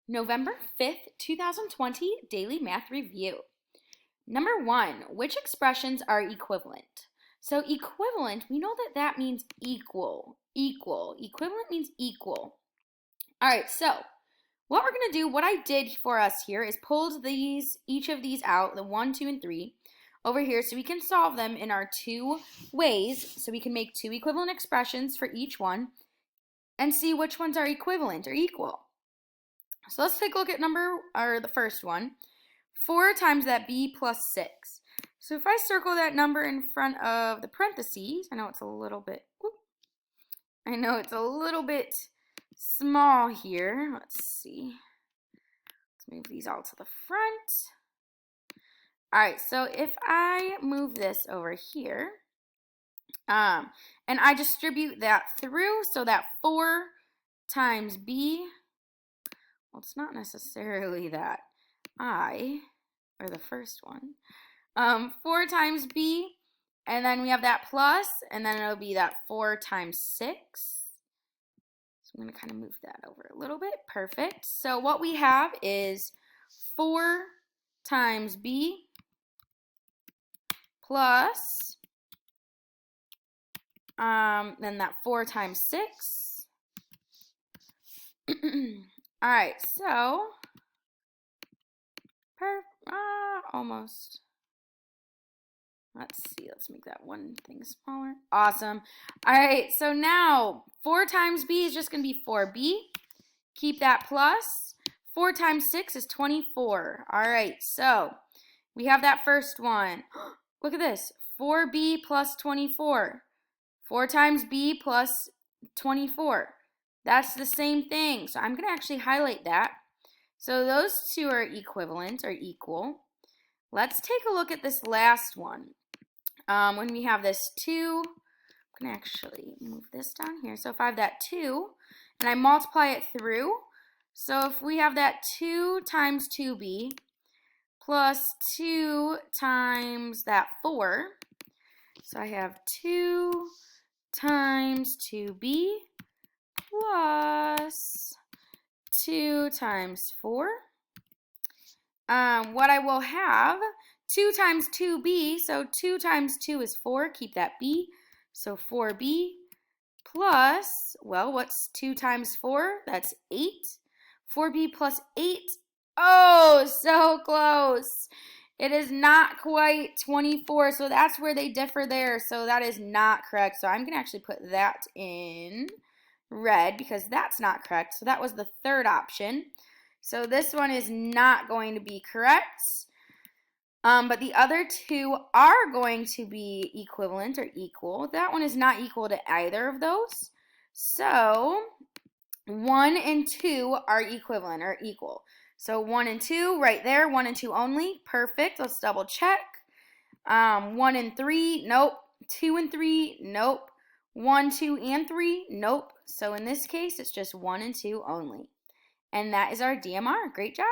November 5th, 2020 Daily Math Review. Number 1, which expressions are equivalent? So equivalent, we know that that means equal. Equivalent means equal. All right, so what we're going to do, what I did for us here is pulled each of these out, the 1, 2, and 3, over here so we can solve them in our two ways. So we can make two equivalent expressions for each one and see which ones are equivalent or equal. So let's take a look at the first one. 4 times that b plus 6. So if I circle that number in front of the parentheses, I know it's a little bit small here. Let's see. Let's move these all to the front. All right, so if I move this over here, and I distribute that through, so that 4 times b, well, it's not necessarily that or the first one. 4 times b, and then we have that plus, and then it'll be that 4 times 6. So I'm going to kind of move that over a little bit. Perfect. So what we have is 4 times b plus, then that 4 times 6. All right, so almost. Let's see, let's make that one thing smaller. Awesome. All right, so now 4 times b is just going to be 4b. Keep that plus. 4 times 6 is 24. All right, so we have that first one. Look at this, 4b plus 24. 4 times b plus 24. That's the same thing. So I'm going to actually highlight that. So those two are equivalent or equal. Let's take a look at this last one. When we have this 2, I'm going to actually move this down here. So if I have that 2 and I multiply it through, so if we have that 2 times 2b plus 2 times that 4, so I have 2 times 2b plus 2 times 4. What I will have, 2 times 2b, so 2 times 2 is 4, keep that b, so 4b plus, well, what's 2 times 4? That's 8. 4b plus 8, oh, so close. It is not quite 24, so that's where they differ there, so that is not correct. So I'm going to actually put that in red because that's not correct. So that was the third option. So this one is not going to be correct. But the other two are going to be equivalent or equal. That one is not equal to either of those. So 1 and 2 are equivalent or equal. So 1 and 2 right there, 1 and 2 only. Perfect. Let's double check. 1 and 3, nope. 2 and 3, nope. 1, 2, and 3, nope. So in this case, it's just 1 and 2 only. And that is our DMR. Great job.